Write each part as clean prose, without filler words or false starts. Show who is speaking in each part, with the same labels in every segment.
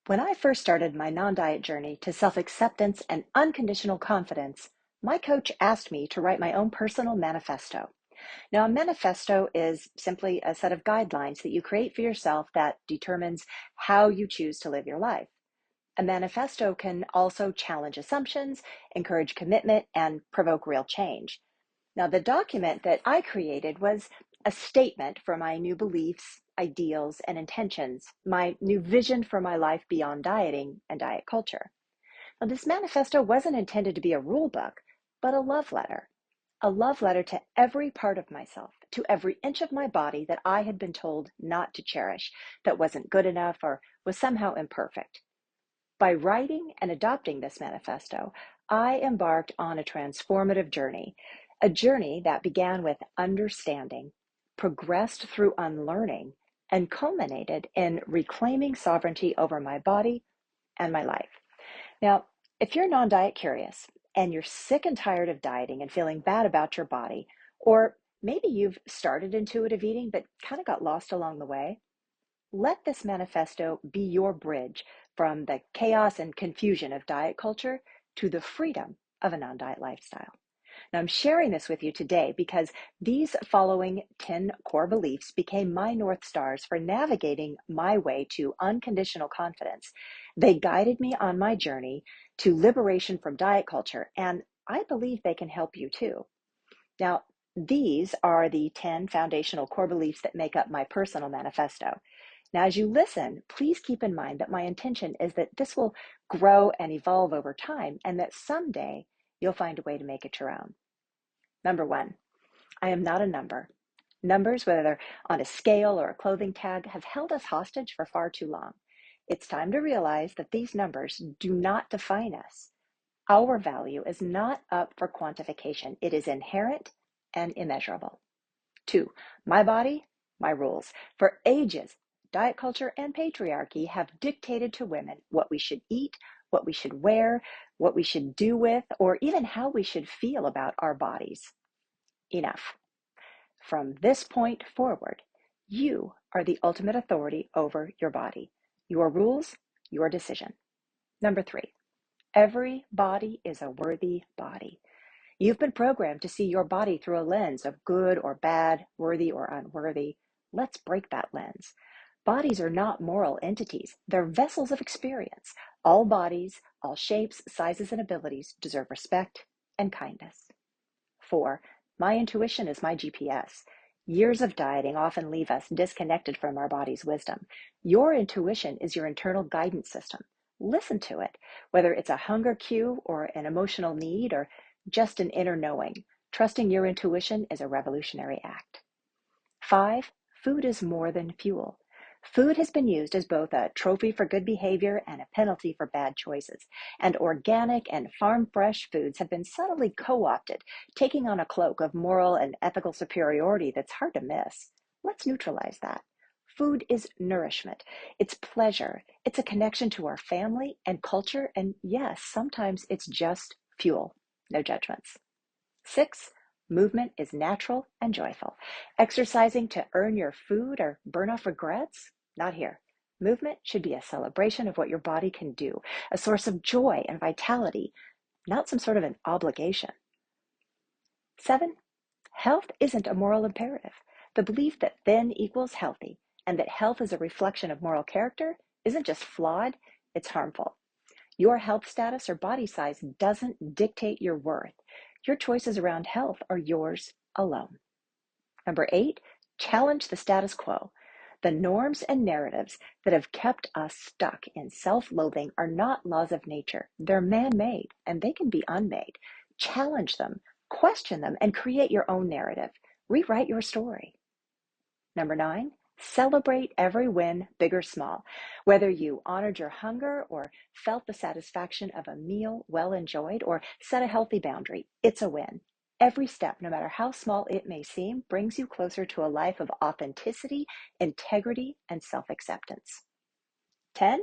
Speaker 1: When I first started my non-diet journey to self-acceptance and unconditional confidence, my coach asked me to write my own personal manifesto. Now, a manifesto is simply a set of guidelines that you create for yourself that determines how you choose to live your life. A manifesto can also challenge assumptions, encourage commitment, and provoke real change. Now, the document that I created was a statement for my new beliefs, ideals, and intentions, my new vision for my life beyond dieting and diet culture. Now, this manifesto wasn't intended to be a rule book, but a love letter to every part of myself, to every inch of my body that I had been told not to cherish, that wasn't good enough or was somehow imperfect. By writing and adopting this manifesto, I embarked on a transformative journey, a journey that began with understanding, progressed through unlearning, and culminated in reclaiming sovereignty over my body and my life. Now, if you're non-diet curious and you're sick and tired of dieting and feeling bad about your body, or maybe you've started intuitive eating but kind of got lost along the way, let this manifesto be your bridge from the chaos and confusion of diet culture to the freedom of a non-diet lifestyle. Now, I'm sharing this with you today because these following 10 core beliefs became my North Stars for navigating my way to unconditional confidence. They guided me on my journey to liberation from diet culture, and I believe they can help you too. Now, these are the 10 foundational core beliefs that make up my personal manifesto. Now, as you listen, please keep in mind that my intention is that this will grow and evolve over time, and that someday you'll find a way to make it your own. Number one, I am not a number. Numbers, whether they're on a scale or a clothing tag, have held us hostage for far too long. It's time to realize that these numbers do not define us. Our value is not up for quantification. It is inherent and immeasurable. Two, my body, my rules. For ages, diet culture and patriarchy have dictated to women what we should eat, what we should wear, what we should do with, or even how we should feel about our bodies. Enough. From this point forward, you are the ultimate authority over your body. Your rules, your decision. Number three, every body is a worthy body. You've been programmed to see your body through a lens of good or bad, worthy or unworthy. Let's break that lens. Bodies are not moral entities. They're vessels of experience. All bodies, all shapes, sizes, and abilities deserve respect and kindness. Four, my intuition is my GPS. Years of dieting often leave us disconnected from our body's wisdom. Your intuition is your internal guidance system. Listen to it, whether it's a hunger cue or an emotional need or just an inner knowing. Trusting your intuition is a revolutionary act. Five, food is more than fuel. Food has been used as both a trophy for good behavior and a penalty for bad choices. And organic and farm fresh foods have been subtly co-opted, taking on a cloak of moral and ethical superiority that's hard to miss. Let's neutralize that. Food is nourishment. It's pleasure. It's a connection to our family and culture. And yes, sometimes it's just fuel. No judgments. Six, movement is natural and joyful. Exercising to earn your food or burn off regrets? Not here. Movement should be a celebration of what your body can do, a source of joy and vitality, not some sort of an obligation. Seven, health isn't a moral imperative. The belief that thin equals healthy and that health is a reflection of moral character isn't just flawed, it's harmful. Your health status or body size doesn't dictate your worth. Your choices around health are yours alone. Number eight, challenge the status quo. The norms and narratives that have kept us stuck in self-loathing are not laws of nature. They're man-made and they can be unmade. Challenge them, question them, and create your own narrative. Rewrite your story. Number nine, celebrate every win, big or small. Whether you honored your hunger or felt the satisfaction of a meal well enjoyed or set a healthy boundary, it's a win. Every step, no matter how small it may seem, brings you closer to a life of authenticity, integrity, and self-acceptance. 10,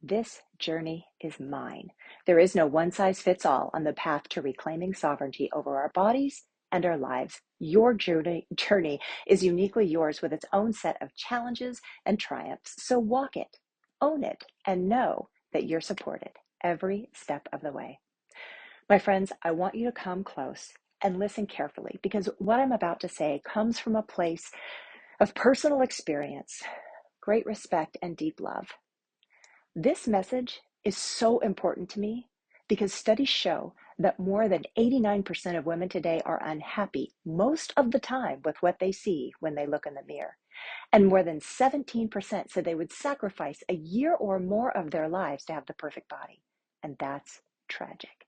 Speaker 1: this journey is mine. There is no one size fits all on the path to reclaiming sovereignty over our bodies and our lives. Your journey is uniquely yours with its own set of challenges and triumphs, so walk it, own it, and know that you're supported every step of the way. My friends, I want you to come close and listen carefully, because what I'm about to say comes from a place of personal experience, great respect, and deep love. This message is so important to me because studies show that more than 89% of women today are unhappy most of the time with what they see when they look in the mirror. And more than 17% said they would sacrifice a year or more of their lives to have the perfect body. And that's tragic.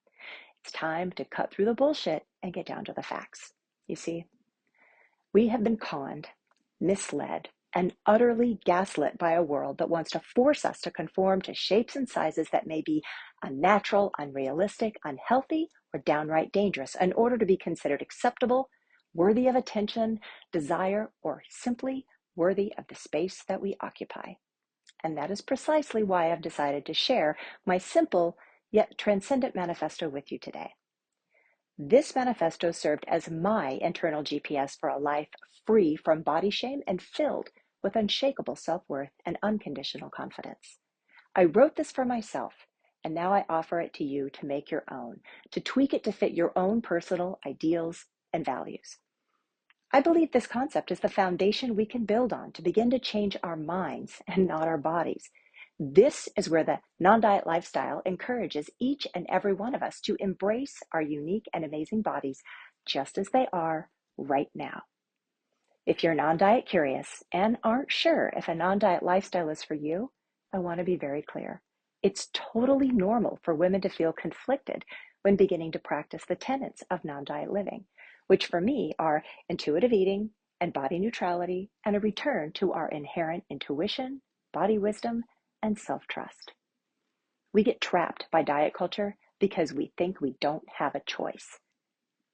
Speaker 1: It's time to cut through the bullshit and get down to the facts. You see, we have been conned, misled, and utterly gaslit by a world that wants to force us to conform to shapes and sizes that may be unnatural, unrealistic, unhealthy, or downright dangerous in order to be considered acceptable, worthy of attention, desire, or simply worthy of the space that we occupy. And that is precisely why I've decided to share my simple yet transcendent manifesto with you today. This manifesto served as my internal GPS for a life free from body shame and filled with unshakable self-worth and unconditional confidence. I wrote this for myself, and now I offer it to you to make your own, to tweak it to fit your own personal ideals and values. I believe this concept is the foundation we can build on to begin to change our minds and not our bodies. This is where the non-diet lifestyle encourages each and every one of us to embrace our unique and amazing bodies just as they are right now. If you're non-diet curious and aren't sure if a non-diet lifestyle is for you, I want to be very clear. It's totally normal for women to feel conflicted when beginning to practice the tenets of non-diet living, which for me are intuitive eating and body neutrality and a return to our inherent intuition, body wisdom, and self-trust. We get trapped by diet culture because we think we don't have a choice.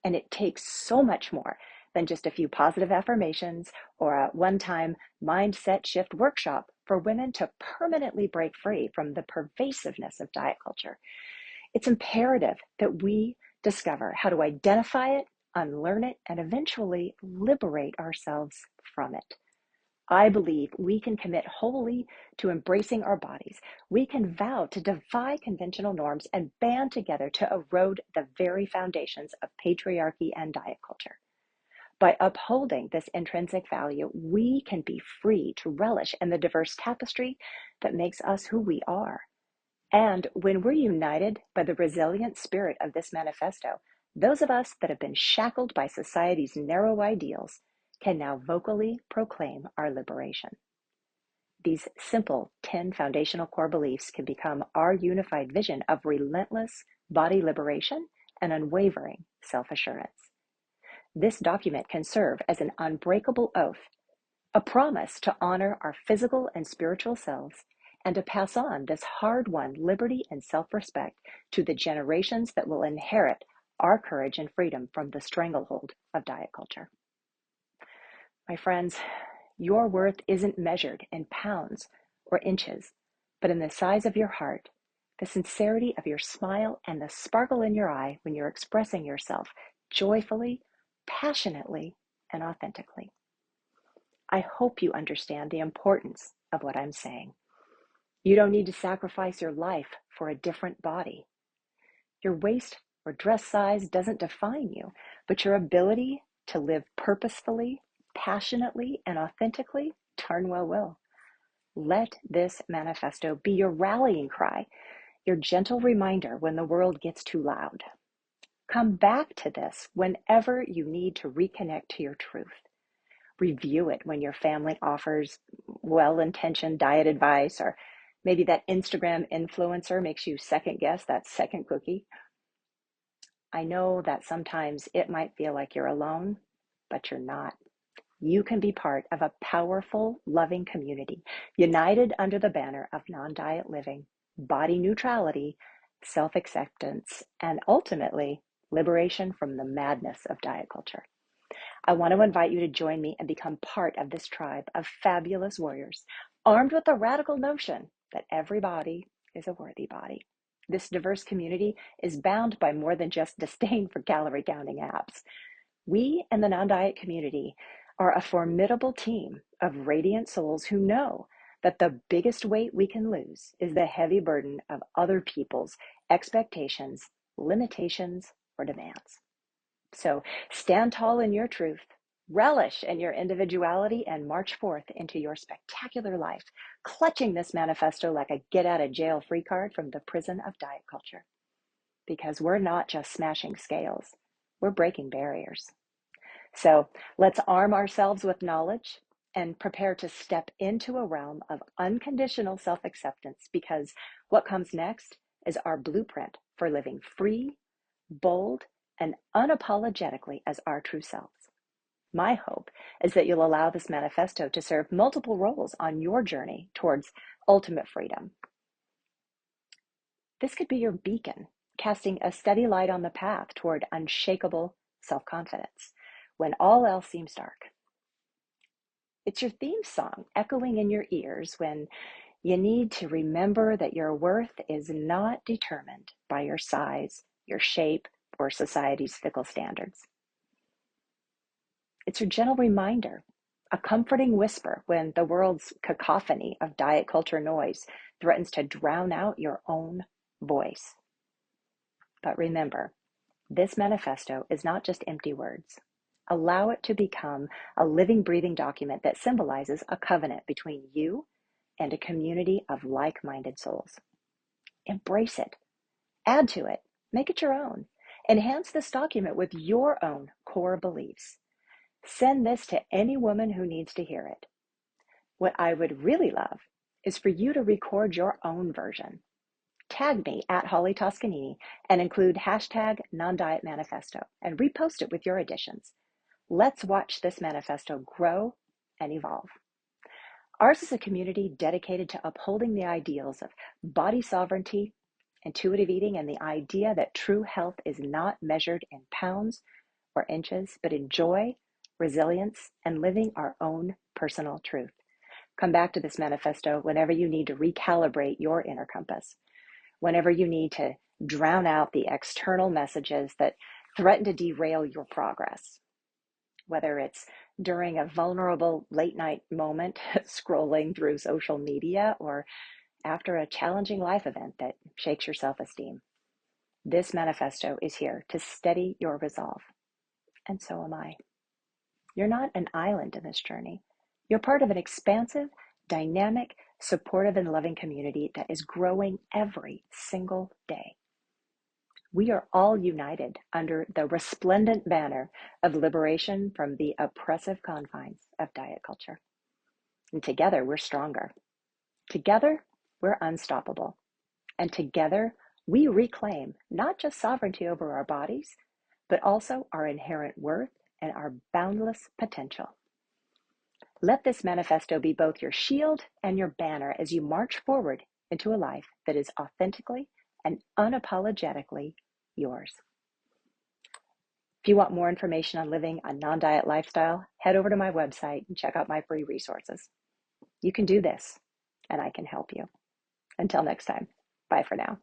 Speaker 1: And it takes so much more than just a few positive affirmations or a one-time mindset shift workshop for women to permanently break free from the pervasiveness of diet culture. It's imperative that we discover how to identify it, unlearn it, and eventually liberate ourselves from it. I believe we can commit wholly to embracing our bodies. We can vow to defy conventional norms and band together to erode the very foundations of patriarchy and diet culture. By upholding this intrinsic value, we can be free to relish in the diverse tapestry that makes us who we are. And when we're united by the resilient spirit of this manifesto, those of us that have been shackled by society's narrow ideals can now vocally proclaim our liberation. These simple 10 foundational core beliefs can become our unified vision of relentless body liberation and unwavering self-assurance. This document can serve as an unbreakable oath, a promise to honor our physical and spiritual selves and to pass on this hard-won liberty and self-respect to the generations that will inherit our courage and freedom from the stranglehold of diet culture. My friends, your worth isn't measured in pounds or inches, but in the size of your heart, the sincerity of your smile, and the sparkle in your eye when you're expressing yourself joyfully, passionately, and authentically. I hope you understand the importance of what I'm saying. You don't need to sacrifice your life for a different body. Your waist or dress size doesn't define you, but your ability to live purposefully, passionately, and authentically darn well will. Let this manifesto be your rallying cry, your gentle reminder when the world gets too loud. Come back to this whenever you need to reconnect to your truth. Review it when your family offers well-intentioned diet advice, or maybe that Instagram influencer makes you second guess that second cookie. I know that sometimes it might feel like you're alone, but you're not. You can be part of a powerful, loving community, united under the banner of non-diet living, body neutrality, self-acceptance, and ultimately, liberation from the madness of diet culture. I want to invite you to join me and become part of this tribe of fabulous warriors, armed with the radical notion that every body is a worthy body. This diverse community is bound by more than just disdain for calorie counting apps. We in the non-diet community are a formidable team of radiant souls who know that the biggest weight we can lose is the heavy burden of other people's expectations, limitations, or demands. So stand tall in your truth, relish in your individuality, and march forth into your spectacular life, clutching this manifesto like a get out of jail free card from the prison of diet culture. Because we're not just smashing scales, we're breaking barriers. So let's arm ourselves with knowledge and prepare to step into a realm of unconditional self-acceptance, because what comes next is our blueprint for living free, bold, and unapologetically as our true selves. My hope is that you'll allow this manifesto to serve multiple roles on your journey towards ultimate freedom. This could be your beacon, casting a steady light on the path toward unshakable self-confidence when all else seems dark. It's your theme song echoing in your ears when you need to remember that your worth is not determined by your size, your shape, or society's fickle standards. It's your gentle reminder, a comforting whisper when the world's cacophony of diet culture noise threatens to drown out your own voice. But remember, this manifesto is not just empty words. Allow it to become a living, breathing document that symbolizes a covenant between you and a community of like-minded souls. Embrace it, add to it, make it your own. Enhance this document with your own core beliefs. Send this to any woman who needs to hear it. What I would really love is for you to record your own version. Tag me at Holly Toscanini and include hashtag non-diet manifesto and repost it with your additions. Let's watch this manifesto grow and evolve. Ours is a community dedicated to upholding the ideals of body sovereignty, intuitive eating, and the idea that true health is not measured in pounds or inches, but in joy, resilience, and living our own personal truth. Come back to this manifesto whenever you need to recalibrate your inner compass, whenever you need to drown out the external messages that threaten to derail your progress. Whether it's during a vulnerable late night moment scrolling through social media or after a challenging life event that shakes your self-esteem. This manifesto is here to steady your resolve. And so am I. You're not an island in this journey. You're part of an expansive, dynamic, supportive, and loving community that is growing every single day. We are all united under the resplendent banner of liberation from the oppressive confines of diet culture. And together, we're stronger. Together, we're unstoppable. And together, we reclaim not just sovereignty over our bodies, but also our inherent worth and our boundless potential. Let this manifesto be both your shield and your banner as you march forward into a life that is authentically and unapologetically yours. If you want more information on living a non-diet lifestyle, head over to my website and check out my free resources. You can do this, and I can help you. Until next time, bye for now.